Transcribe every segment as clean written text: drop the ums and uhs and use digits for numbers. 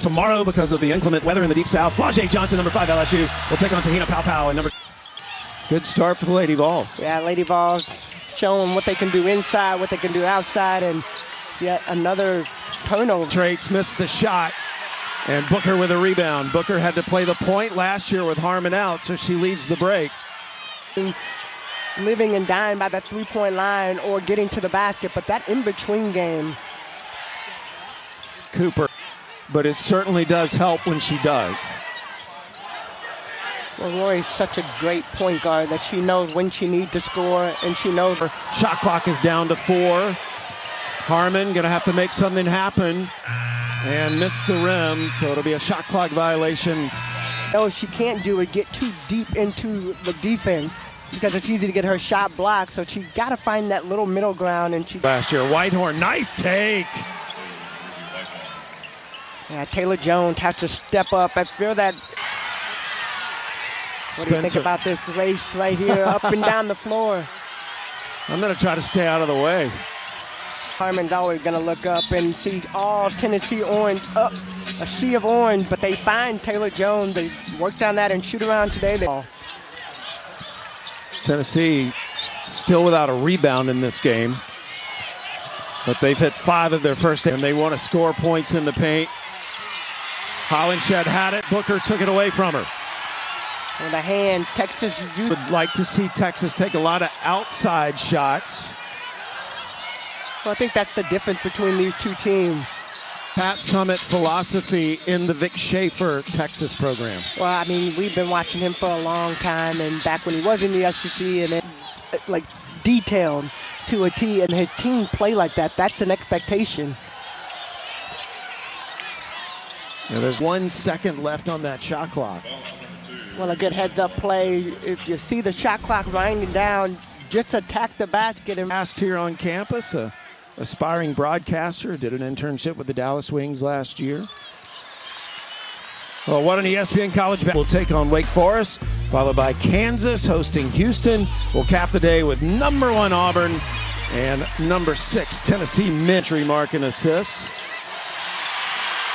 tomorrow because of the inclement weather in the Deep South. Flau'jae Johnson, number 5 LSU, will take on Tahina Paopao and number. Good start for the Lady Vols. Yeah, Lady Vols showing what they can do inside, what they can do outside, and yet another turnover. Traits missed the shot, and Booker with a rebound. Booker had to play the point last year with Harmon out, so she leads the break. Living and dying by that three-point line or getting to the basket, but that in-between game. Cooper, but it certainly does help when she does. Well, Rory's such a great point guard that she knows when she needs to score, and she knows her shot clock is down to 4. Harmon gonna have to make something happen and miss the rim, so it'll be a shot clock violation. No, she can't do it, get too deep into the defense because it's easy to get her shot blocked, so she got to find that little middle ground. And she last year, Whitehorn, nice take. Yeah, Taylor Jones has to step up. I feel that. What do you think about this race right here, up and down the floor? I'm gonna try to stay out of the way. Harmon's always gonna look up and see all Tennessee orange up, a sea of orange, but they find Taylor Jones. They worked on that and shoot around today. Tennessee still without a rebound in this game, but they've hit 5 of their first, and they want to score points in the paint. Hollingshed had it, Booker took it away from her. With a hand, Texas would like to see Texas take a lot of outside shots. Well, I think that's the difference between these two teams. Pat Summitt philosophy in the Vic Schaefer Texas program. Well, I mean, we've been watching him for a long time, and back when he was in the SEC, and it, like detailed to a T, and his team play like that, that's an expectation. Yeah, there's 1 second left on that shot clock. Well, a good heads-up play. If you see the shot clock winding down, just attack the basket. And last here on campus, a aspiring broadcaster, did an internship with the Dallas Wings last year. Well, what an ESPN college basketball will take on Wake Forest, followed by Kansas hosting Houston. We'll cap the day with number 1 Auburn and number 6 Tennessee. Entry mark and assists.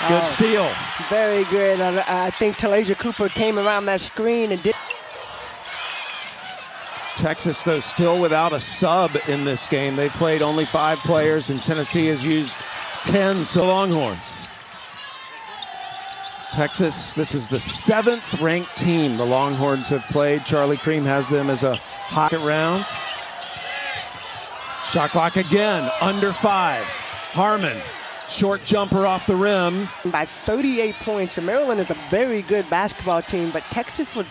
Good steal. Very good. I think Talasia Cooper came around that screen and did. Texas, though, still without a sub in this game. They played only 5 players, and Tennessee has used 10, so Longhorns. Texas, this is the 7th ranked team the Longhorns have played. Charlie Cream has them as a hot rounds. Shot clock again, under 5. Harmon, short jumper off the rim. By 38 points, and Maryland is a very good basketball team, but Texas was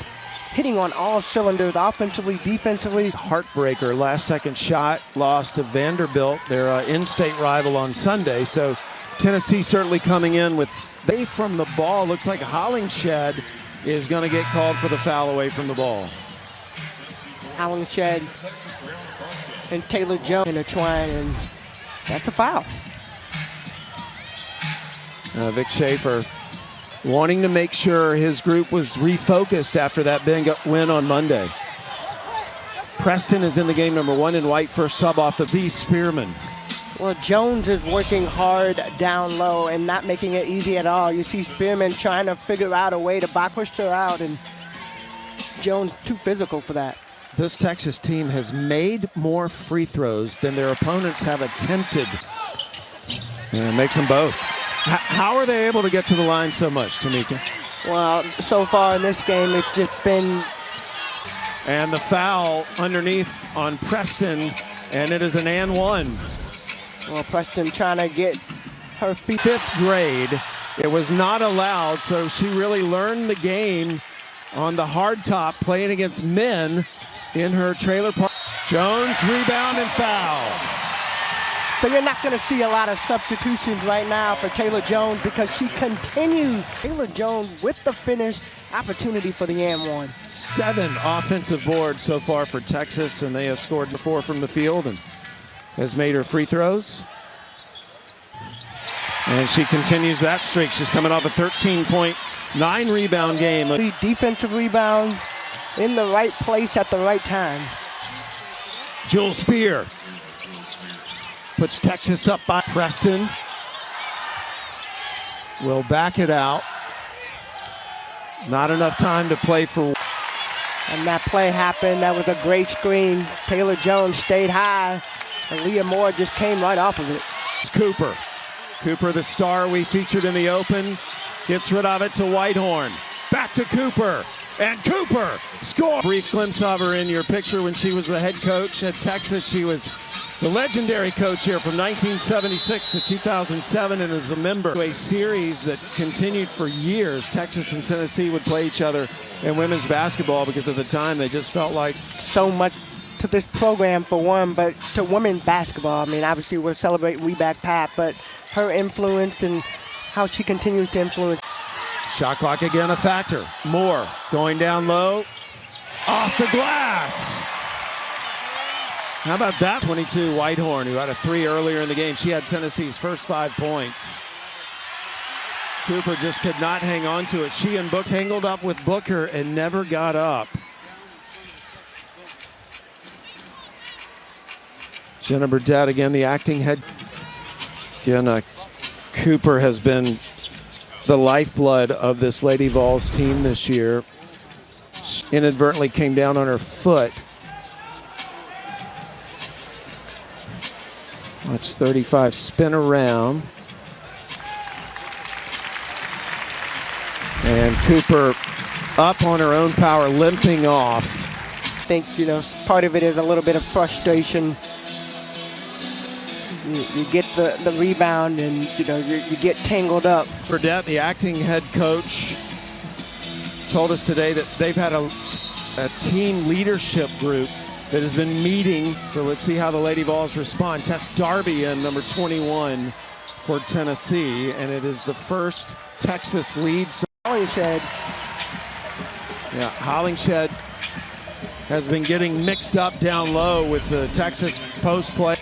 hitting on all cylinders, offensively, defensively. Heartbreaker, last second shot, lost to Vanderbilt, their in-state rival on Sunday. So Tennessee certainly coming in with they from the ball. Looks like Hollingshed is going to get called for the foul away from the ball. Hollingshed and Taylor Jones intertwine, and that's a foul. Vic Schaefer wanting to make sure his group was refocused after that big win on Monday. Preston is in the game, number 1 in white, first sub off of Z. Spearman. Well, Jones is working hard down low and not making it easy at all. You see Spearman trying to figure out a way to push her out, and Jones too physical for that. This Texas team has made more free throws than their opponents have attempted. And it makes them both. How are they able to get to the line so much, Tamika? Well, so far in this game, it's just been... And the foul underneath on Preston, and it is an and 1. Well, Preston trying to get her feet. 5th grade, it was not allowed, so she really learned the game on the hard top, playing against men in her trailer park. Jones, rebound and foul. So you're not going to see a lot of substitutions right now for Taylor Jones because she continues. Taylor Jones with the finish, opportunity for the and 1. 7 offensive boards so far for Texas, and they have scored 4 from the field and has made her free throws. And she continues that streak. She's coming off a 13.9 rebound game. Defensive rebound in the right place at the right time. Jewel Spear puts Texas up by Preston. will back it out. Not enough time to play for. And that play happened. That was a great screen. Taylor Jones stayed high, and Leah Moore just came right off of it. It's Cooper. Cooper, the star we featured in the Open, gets rid of it to Whitehorn. Back to Cooper. And Cooper scores. Brief glimpse of her in your picture when she was the head coach at Texas. She was the legendary coach here from 1976 to 2007 and is a member of a series that continued for years. Texas and Tennessee would play each other in women's basketball because at the time they just felt like so much to this program for one, but to women's basketball. I mean, obviously we're celebrating We Back Pat, but her influence and how she continues to influence. Shot clock again a factor. Moore going down low, off the glass. How about that? 22 Whitehorn, who had a 3 earlier in the game. She had Tennessee's first 5 points. Cooper just could not hang on to it. She and Book tangled up with Booker and never got up. Jenna Burdett again, the acting head. Again, Cooper has been the lifeblood of this Lady Vols team this year. She inadvertently came down on her foot. Watch 35 spin around. And Cooper up on her own power, limping off. I think, you know, part of it is a little bit of frustration. You get the rebound and, you know, you get tangled up. Burdett, the acting head coach, told us today that they've had a team leadership group that has been meeting. So let's see how the Lady Vols respond. Tess Darby in number 21 for Tennessee, and it is the first Texas lead. Hollingshed. Yeah, Hollingshed has been getting mixed up down low with the Texas post play.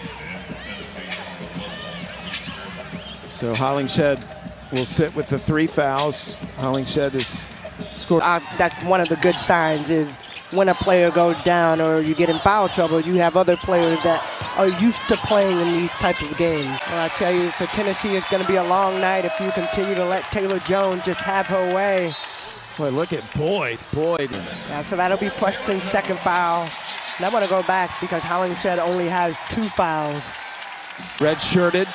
So Hollingshed will sit with the 3 fouls. Hollingshed has scored. That's one of the good signs is when a player goes down or you get in foul trouble, you have other players that are used to playing in these types of games. And I tell you, for Tennessee, it's going to be a long night if you continue to let Taylor Jones just have her way. Boy, look at Boyd. Boyd. Yeah, so that'll be Preston's second foul. And I want to go back because Hollingshed only has 2 fouls. Red-shirted.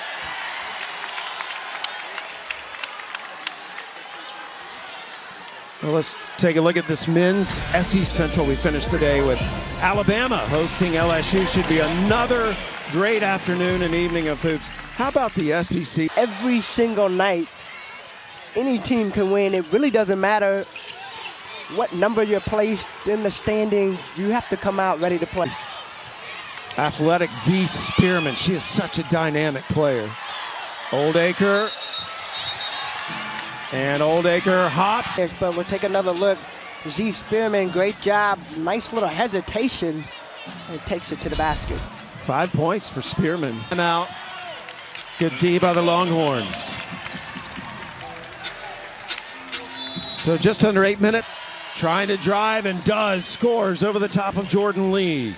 Well, let's take a look at this men's SEC Central. We finished the day with Alabama hosting LSU. Should be another great afternoon and evening of hoops. How about the SEC? Every single night, any team can win. It really doesn't matter what number you're placed in the standing. You have to come out ready to play. Athletic Z Spearman. She is such a dynamic player. Oldacre. And Oldacre hops. Yes, but we'll take another look. Z Spearman, great job. Nice little hesitation. And takes it to the basket. 5 points for Spearman. And out. Good D by the Longhorns. So just under 8 minutes. Trying to drive and does. Scores over the top of Jordan Lee.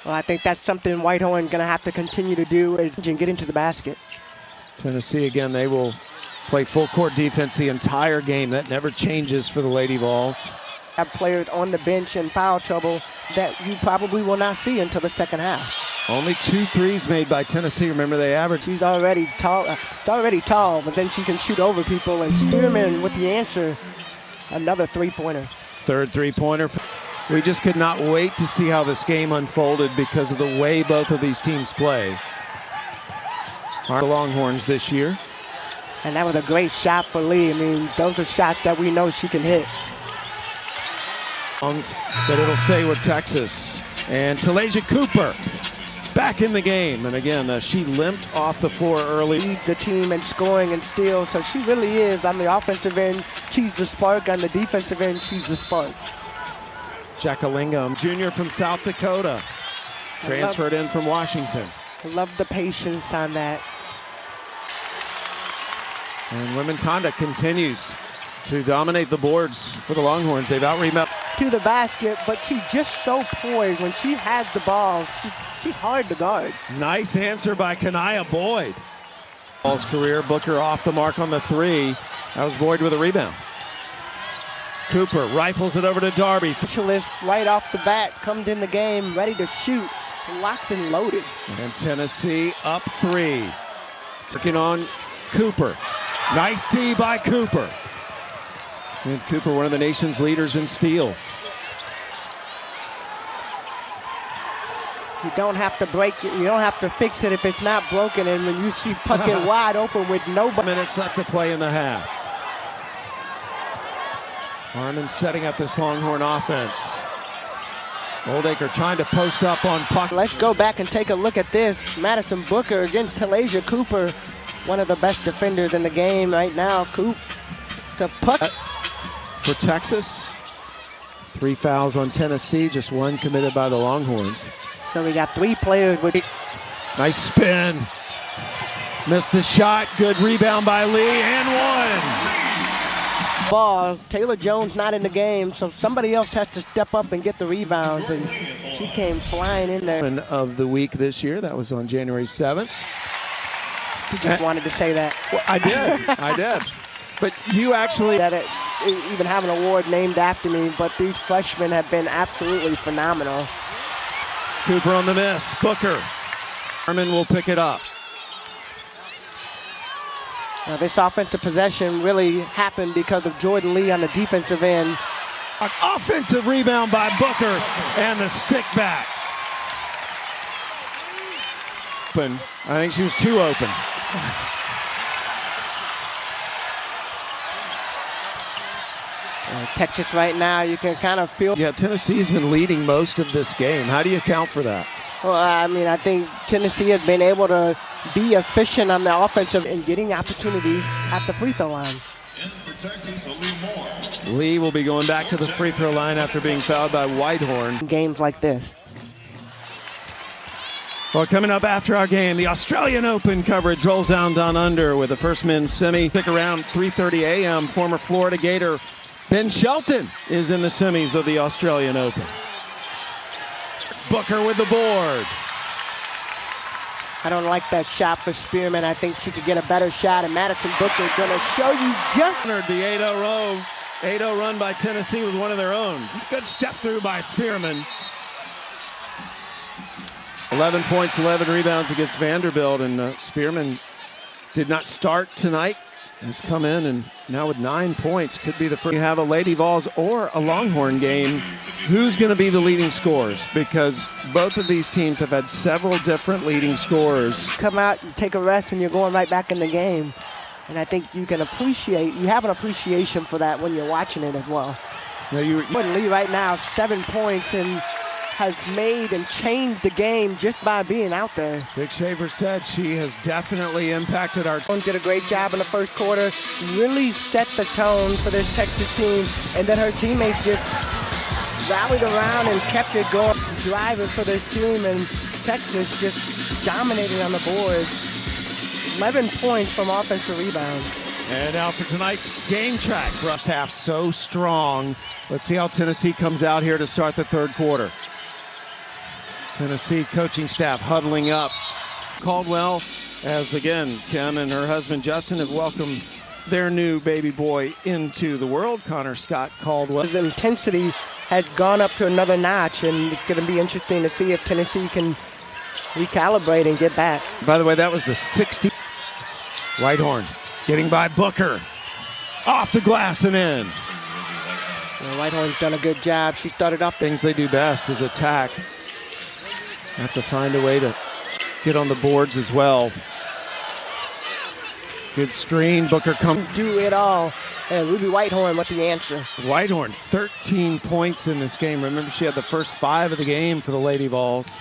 Well, I think that's something Whitehorn going to have to continue to do is get into the basket. Tennessee, again, they will play full court defense the entire game. That never changes for the Lady Vols. Have players on the bench in foul trouble that you probably will not see until the second half. Only 2 threes made by Tennessee. Remember, they average. She's already tall, but then she can shoot over people. And Spearman with the answer, another 3-pointer. Third 3-pointer. We just could not wait to see how this game unfolded because of the way both of these teams play. Our Longhorns this year. And that was a great shot for Lee. I mean, those are shots that we know she can hit. But it'll stay with Texas. And Talasia Cooper back in the game. And again, she limped off the floor early. Leads the team in scoring and steals. So she really is, on the offensive end, she's the spark. On the defensive end, she's the spark. Jackalingam, junior from South Dakota. Transferred in from Washington. I love the patience on that. And Women Tonda continues to dominate the boards for the Longhorns. They've out-rebounded to the basket, but she's just so poised. When she has the ball, she's hard to guard. Nice answer by Kanaya Boyd. Ball's career. Booker off the mark on the three. That was Boyd with a rebound. Cooper rifles it over to Darby. Specialist right off the bat, comes in the game, ready to shoot, locked and loaded. And Tennessee up three. Taking on Cooper. Nice D by Cooper. And Cooper, one of the nation's leaders in steals. You don't have to break it. You don't have to fix it if it's not broken. And when you see Puckett wide open with nobody. Minutes left to play in the half. Harmon setting up this Longhorn offense. Oldacre trying to post up on Puck. Let's go back and take a look at this. Madison Booker against Talasia Cooper, one of the best defenders in the game right now. Coop to Puck. For Texas, 3 fouls on Tennessee, just 1 committed by the Longhorns. So we got 3 players with it. Nice spin. Missed the shot. Good rebound by Lee and 1. Ball. Taylor Jones not in the game, so somebody else has to step up and get the rebounds. And she came flying in there. Of the week this year, that was on January 7th. You just wanted to say that. Well, I did. I did. But you actually. That it even have an award named after me, but these freshmen have been absolutely phenomenal. Cooper on the miss. Booker. Harmon will pick it up. Now this offensive possession really happened because of Jordan Lee on the defensive end. An offensive rebound by Booker and the stick back. Open. I think she was too open. Texas right now, you can kind of feel. Yeah, Tennessee's been leading most of this game. How do you account for that? Well, I mean, I think Tennessee has been able to be efficient on the offensive and getting opportunity at the free throw line. Lee will be going back to the free throw line after being fouled by Whitehorn. Games like this. Well, coming up after our game, the Australian Open coverage rolls down under with the first men's semi. Stick around, 3:30 a.m. Former Florida Gator Ben Shelton is in the semis of the Australian Open. Booker with the board. I don't like that shot for Spearman. I think she could get a better shot, and Madison Booker is going to show you just. The 8-0 run by Tennessee with one of their own. Good step through by Spearman. 11 points, 11 rebounds against Vanderbilt, and Spearman did not start tonight. Has come in and now with 9 points could be the first. You have a Lady Vols or a Longhorn game. Who's going to be the leading scorers? Because both of these teams have had several different leading scorers. Come out, you take a rest, and you're going right back in the game. And I think you can appreciate. You have an appreciation for that when you're watching it as well. Now Lee right now 7 points and has made and changed the game just by being out there. Vic Shaver said she has definitely impacted our team. Did a great job in the first quarter, really set the tone for this Texas team, and then her teammates just rallied around and kept it going, driving for this team, and Texas just dominated on the boards. 11 points from offensive rebounds. And now for tonight's game track. First half so strong. Let's see how Tennessee comes out here to start the third quarter. Tennessee coaching staff huddling up. Caldwell, as again, Kim and her husband Justin have welcomed their new baby boy into the world, Connor Scott Caldwell. The intensity has gone up to another notch, and it's going to be interesting to see if Tennessee can recalibrate and get back. By the way, that was the 60. Whitehorn getting by Booker. Off the glass and in. Well, Whitehorn's done a good job. She started off. Things they do best is attack. Have to find a way to get on the boards as well. Good screen. Booker comes. Do it all. And Ruby Whitehorn with the answer. Whitehorn, 13 points in this game. Remember, she had the first 5 of the game for the Lady Vols.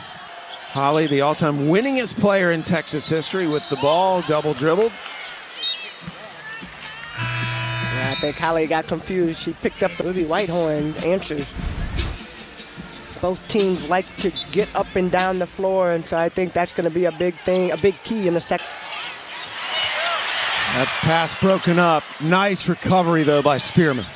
Holly, the all-time winningest player in Texas history with the ball, double dribbled. Yeah, I think Holly got confused. She picked up the Ruby Whitehorn answers. Both teams like to get up and down the floor, and so I think that's going to be a big thing, a big key in the second. That pass broken up. Nice recovery, though, by Spearman.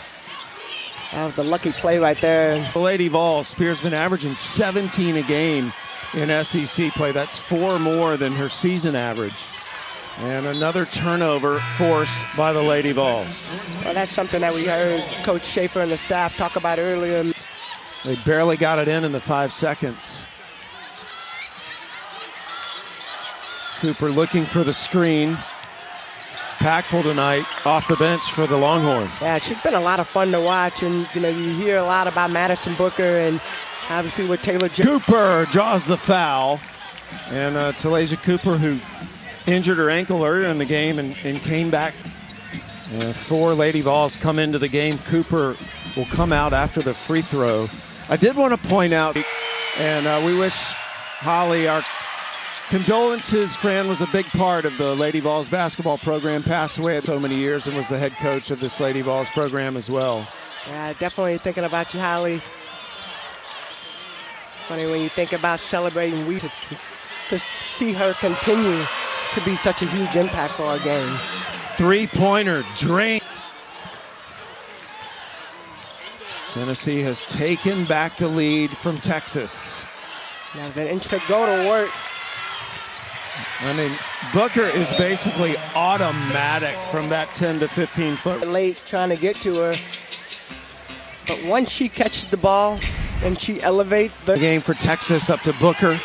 That was the lucky play right there. The Lady Vols, Spear's been averaging 17 a game in SEC play. That's 4 more than her season average. And another turnover forced by the Lady Vols. Well, that's something that we heard Coach Schaefer and the staff talk about earlier. They barely got it in the 5 seconds. Cooper looking for the screen. Impactful tonight off the bench for the Longhorns. Yeah, it's been a lot of fun to watch, and you hear a lot about Madison Booker and obviously with Taylor Cooper draws the foul, and Talasia Cooper, who injured her ankle earlier in the game and came back. 4 Lady Vols come into the game. Cooper will come out after the free throw. I did want to point out, and we wish Holly our condolences. Fran was a big part of the Lady Vols basketball program, passed away at so many years and was the head coach of this Lady Vols program as well. Yeah, definitely thinking about you, Holly. Funny when you think about celebrating, we to see her continue to be such a huge impact for our game. Three-pointer drain. Tennessee has taken back the lead from Texas. Now the inch to go to work. I mean, Booker is basically automatic from that 10 to 15 foot. Late trying to get to her. But once she catches the ball and she elevates the game for Texas up to Booker.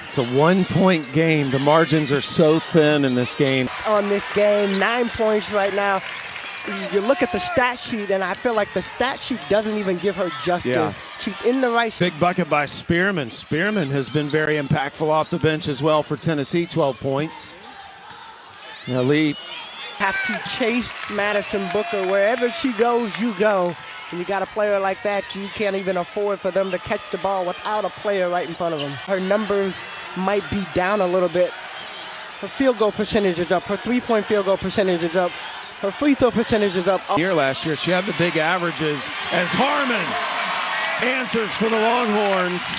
It's a 1-point game. The margins are so thin in this game. On this game, 9 points right now. You look at the stat sheet, and I feel like the stat sheet doesn't even give her justice. Yeah. She's in the right. Big bucket by Spearman. Spearman has been very impactful off the bench as well for Tennessee, 12 points. Now Lee. Have to chase Madison Booker. Wherever she goes, you go. And you got a player like that, you can't even afford for them to catch the ball without a player right in front of them. Her number might be down a little bit. Her field goal percentage is up. Her three-point field goal percentage is up. Her free throw percentage is up. Last year, she had the big averages as Harmon answers for the Longhorns.